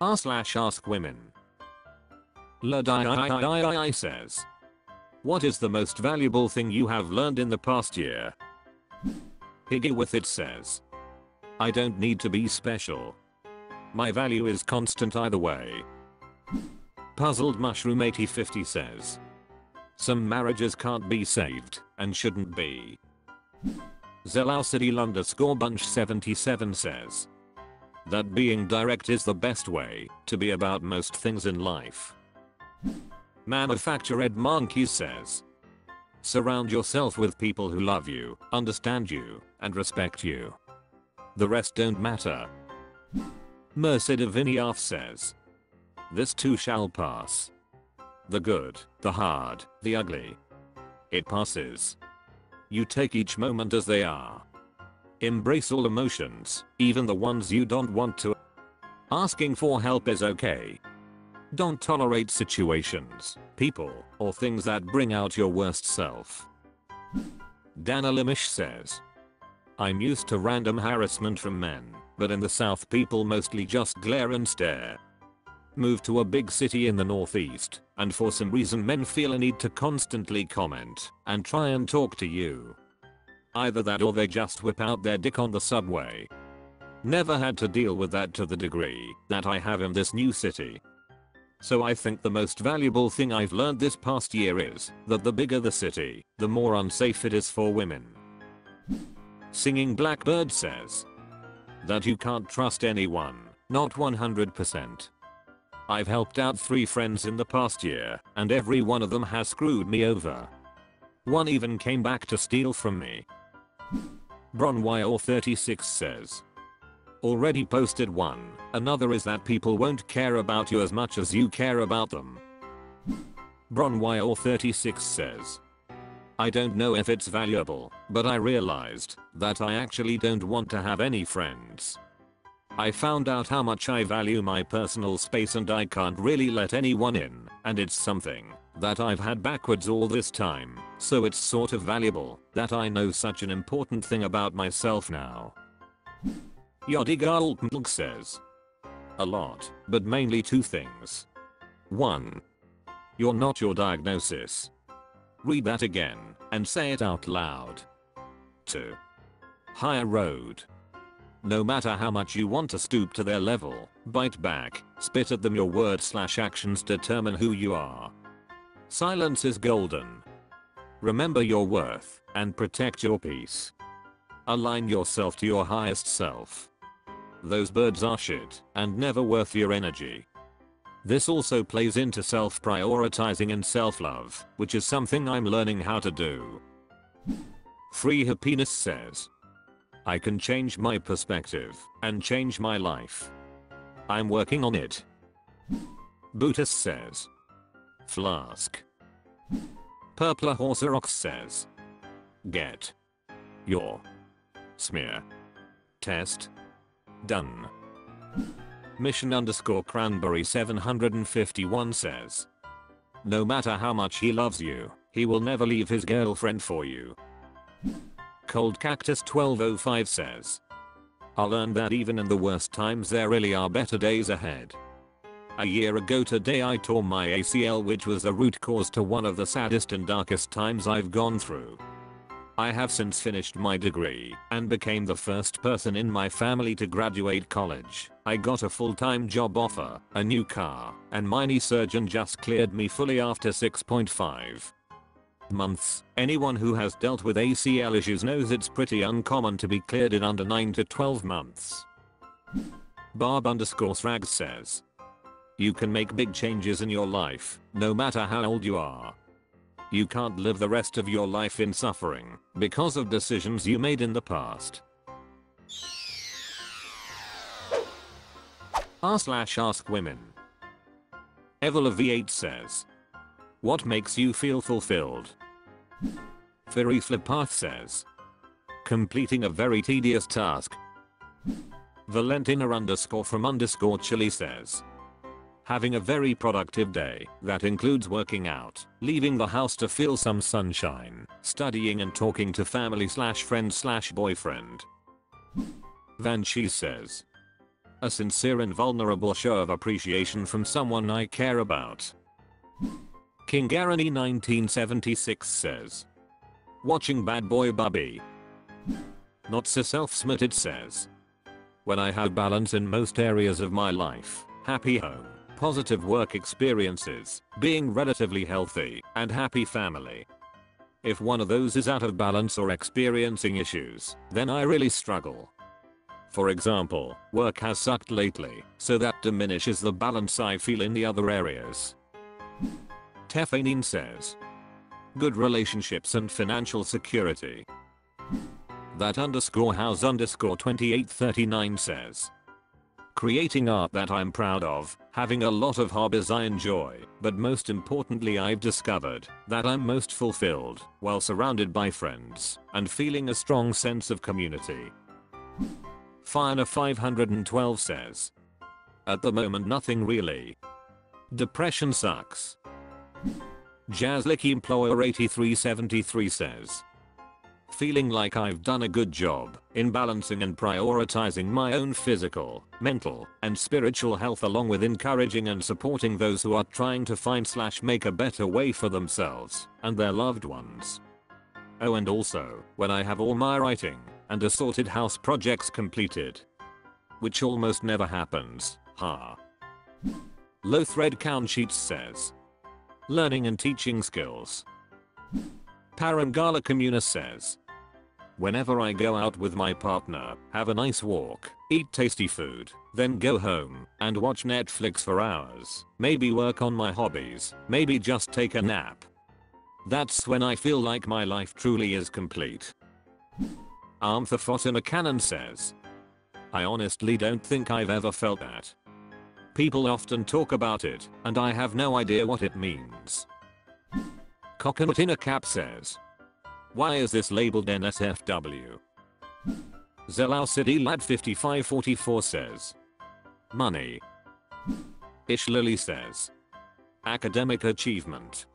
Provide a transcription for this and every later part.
r/AskWomen. Ladii says, what is the most valuable thing you have learned in the past year? Higgy with it says, I don't need to be special. My value is constant either way. Puzzled Mushroom 8050 says, some marriages can't be saved and shouldn't be. Zelaucity_bunch 77 says, that being direct is the best way to be about most things in life. Manufactured Monkey says, surround yourself with people who love you, understand you, and respect you. The rest don't matter. Merced Viniaf says, this too shall pass. The good, the hard, the ugly. It passes. You take each moment as they are. Embrace all emotions, even the ones you don't want to. Asking for help is okay. Don't tolerate situations, people, or things that bring out your worst self. Dana Limish says, I'm used to random harassment from men, but in the South people mostly just glare and stare. Moved to a big city in the Northeast, and for some reason men feel a need to constantly comment and try and talk to you. Either that or they just whip out their dick on the subway. Never had to deal with that to the degree that I have in this new city. So I think the most valuable thing I've learned this past year is that the bigger the city, the more unsafe it is for women. Singing Blackbird says, that you can't trust anyone, not 100%. I've helped out 3 friends in the past year, and every one of them has screwed me over. One even came back to steal from me. Bronwire36 says, already posted one. Another is that people won't care about you as much as you care about them. Bronwire36 says, I don't know if it's valuable, but I realized that I actually don't want to have any friends. I found out how much I value my personal space and I can't really let anyone in, and it's something that I've had backwards all this time, so it's sort of valuable that I know such an important thing about myself now. Yodigaltmilk says, a lot, but mainly 2 things. 1. You're not your diagnosis. Read that again and say it out loud. 2. Higher road. No matter how much you want to stoop to their level, bite back, spit at them. Your words/actions determine who you are. Silence is golden. Remember your worth and protect your peace. Align yourself to your highest self. Those birds are shit and never worth your energy. This also plays into self-prioritizing and self-love, which is something I'm learning how to do. Free Happiness says, I can change my perspective and change my life. I'm working on it. Buddhist says, Flask. Purple Horserox says, get your smear test done. Mission_Cranberry 751 says, no matter how much he loves you, he will never leave his girlfriend for you. Cold Cactus 1205 says, I learned that even in the worst times there really are better days ahead. A year ago today I tore my ACL, which was the root cause to one of the saddest and darkest times I've gone through. I have since finished my degree and became the first person in my family to graduate college. I got a full-time job offer, a new car, and my knee surgeon just cleared me fully after 6.5 months. Anyone who has dealt with ACL issues knows it's pretty uncommon to be cleared in under 9 to 12 months. Barb_Srags says, you can make big changes in your life, no matter how old you are. You can't live the rest of your life in suffering because of decisions you made in the past. r/AskWomen. Evola V8 says, what makes you feel fulfilled? Fairy Flipath says, completing a very tedious task. Valentina_from_Chile says, having a very productive day that includes working out, leaving the house to feel some sunshine, studying and talking to family/friend/boyfriend. Van She says, A sincere and vulnerable show of appreciation from someone I care about. King Garani 1976 says. Watching Bad Boy Bubby. Not so self-smitted says. When I have balance in most areas of my life, happy home, positive work experiences, being relatively healthy, and happy family. If one of those is out of balance or experiencing issues, then I really struggle. For example, work has sucked lately, so that diminishes the balance I feel in the other areas. Tefanine says. Good relationships and financial security. That _house _2839 says. Creating art that I'm proud of, having a lot of hobbies I enjoy, but most importantly I've discovered that I'm most fulfilled while surrounded by friends and feeling a strong sense of community. Finer 512 says. At the moment nothing really. Depression sucks. Jazzlicky Employer 8373 says. Feeling like I've done a good job in balancing and prioritizing my own physical, mental, and spiritual health along with encouraging and supporting those who are trying to find/make a better way for themselves and their loved ones. Oh, and also, when I have all my writing and assorted house projects completed. Which almost never happens, ha. Low Thread Count Sheets says. Learning and teaching skills. Parangala Communa says. Whenever I go out with my partner, have a nice walk, eat tasty food, then go home and watch Netflix for hours, maybe work on my hobbies, maybe just take a nap. That's when I feel like my life truly is complete. Armtha Fotina Cannon says. I honestly don't think I've ever felt that. People often talk about it, and I have no idea what it means. Coconut in a Cap says. Why is this labeled NSFW? Zelau City Lad 5544 says. Money. Ish Lily says. Academic achievement.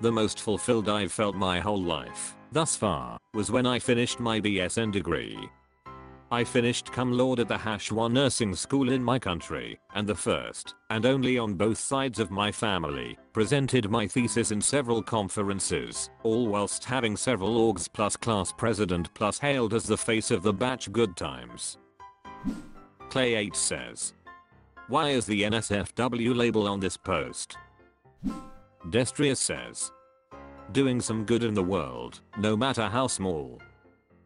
The most fulfilled I've felt my whole life, thus far, was when I finished my BSN degree. I finished cum laude at the #1 nursing school in my country, and the first, and only on both sides of my family, presented my thesis in several conferences, all whilst having several orgs plus class president plus hailed as the face of the batch good times. Clay 8 says. Why is the NSFW label on this post? Destria says. Doing some good in the world, no matter how small.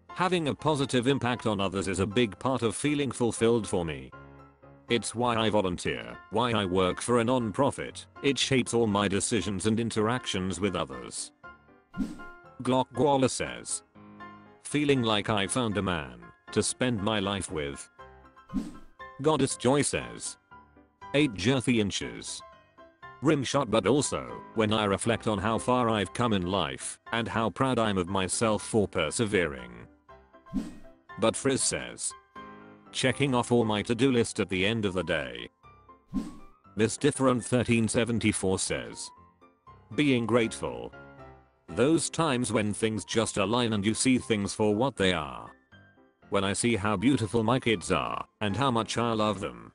Having a positive impact on others is a big part of feeling fulfilled for me. It's why I volunteer, why I work for a non-profit. It shapes all my decisions and interactions with others. Glock Gwala says. Feeling like I found a man to spend my life with. Goddess Joy says. 8 girthy inches. Rimshot, but also, when I reflect on how far I've come in life and how proud I'm of myself for persevering. But Frizz says. Checking off all my to-do list at the end of the day. Miss Different 1374 says. Being grateful. Those times when things just align and you see things for what they are. When I see how beautiful my kids are and how much I love them.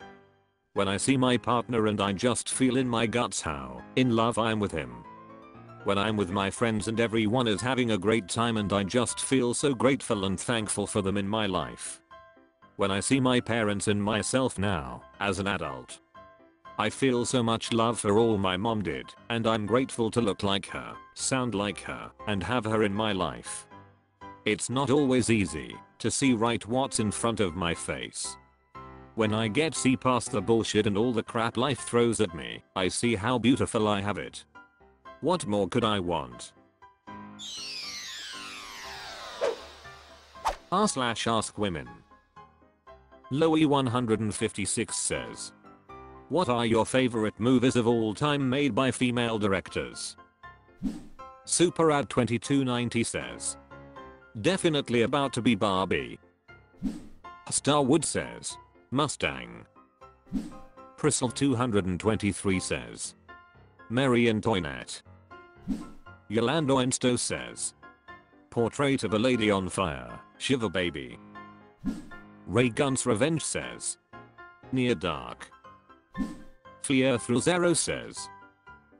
When I see my partner and I just feel in my guts how in love I am with him. When I'm with my friends and everyone is having a great time and I just feel so grateful and thankful for them in my life. When I see my parents and myself now, as an adult. I feel so much love for all my mom did, and I'm grateful to look like her, sound like her, and have her in my life. It's not always easy to see right what's in front of my face. When I get see past the bullshit and all the crap life throws at me, I see how beautiful I have it. What more could I want? r/AskWomen. Loey 156 says. What are your favorite movies of all time made by female directors? Superad 2290 says. Definitely about to be Barbie. Starwood says. Mustang. Priscil 223 says. Mary Antoinette. Yolanda Ensto says. Portrait of a Lady on Fire, Shiver Baby. Ray Guns Revenge says. Near Dark. Fear Through Zero says,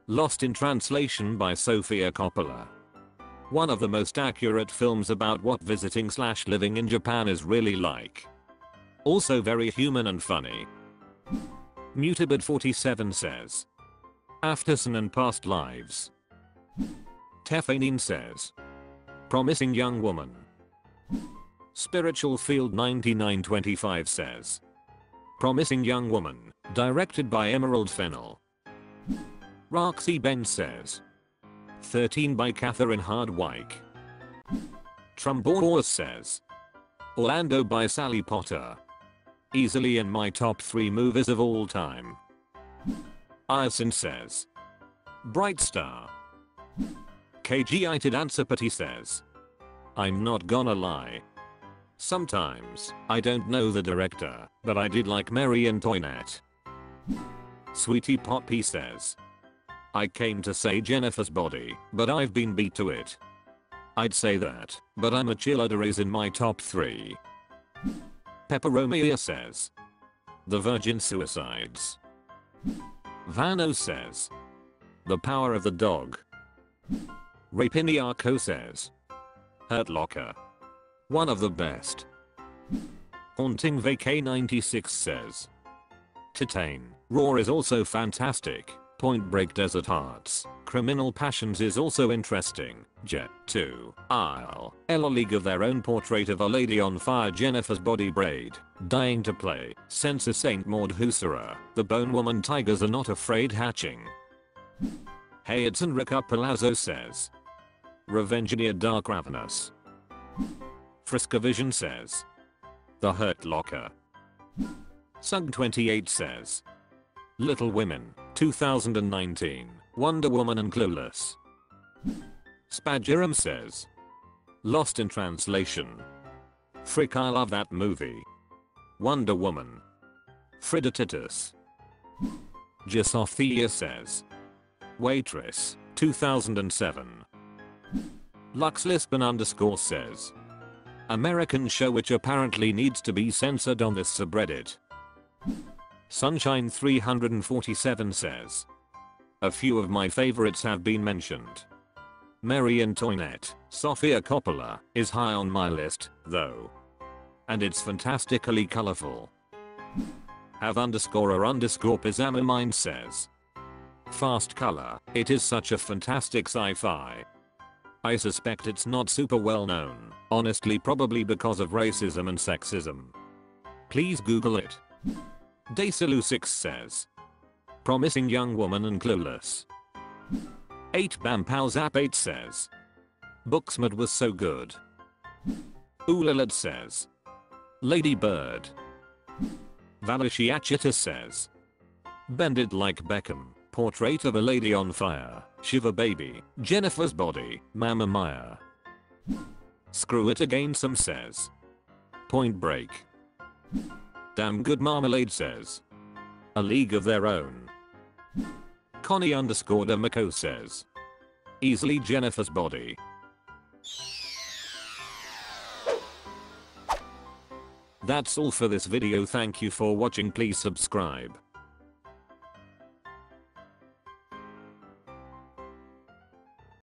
Lost in Translation by Sofia Coppola. One of the most accurate films about what visiting/living in Japan is really like. Also very human and funny. Mutabid47 says, Aftersun and Past Lives. Tefanine says, Promising Young Woman. Spiritual Field 9925 says, Promising Young Woman, directed by Emerald Fennell. Roxy Ben says, 13 by Catherine Hardwicke. Trumbor says, Orlando by Sally Potter. Easily in my top 3 movies of all time. Ison says, Bright Star. KG-ited Ansapati says, I'm not gonna lie. Sometimes, I don't know the director, but I did like Marie Antoinette. Sweetie Poppy says, I came to say Jennifer's Body, but I've been beat to it. I'd say that, but I'm a cheerleader is in my top 3. Pepperomia says, The Virgin Suicides. Vano says, The Power of the Dog. Rapiniarco says, Hurt Locker. One of the best. Haunting Vacay 96 says, Titane. Roar is also fantastic. Point Break Desert Hearts. Criminal Passions is also interesting. Jet 2. Isle. Ella League of Their Own Portrait of a Lady on Fire. Jennifer's Body Braid. Dying to Play. Censor Saint Maud Husserl. The Bone Woman. Tigers Are Not Afraid. Hatching. Hey, it's Enrica Palazzo says, Revenge Near Dark Ravenous. Friskavision says, The Hurt Locker. Sug28 says, Little Women, 2019, Wonder Woman and Clueless. Spajiram says, Lost in Translation. Frick, I love that movie. Wonder Woman. Frida Titus. Gisophia says, Waitress, 2007. LuxLisbon_ says, American show which apparently needs to be censored on this subreddit. Sunshine 347 says, A few of my favorites have been mentioned. Marie Antoinette, Sofia Coppola, is high on my list, though. And it's fantastically colorful. Have _ Pizamamine says, Fast Color, it is such a fantastic sci-fi. I suspect it's not super well known, honestly probably because of racism and sexism. Please Google it. Daysalu6 says, Promising Young Woman and Clueless. 8 Bampao Zap 8 says, Booksmart was so good. Ulalad says, Lady Bird. Valashiachita says, Bend It Like Beckham. Portrait of a Lady on Fire. Shiva Baby. Jennifer's Body. Mamma Mia. Screw It Again some says, Point Break. Damn Good Marmalade says, A League of Their Own. Connie _Demako says, Easily Jennifer's Body. That's all for this video. Thank you for watching. Please subscribe.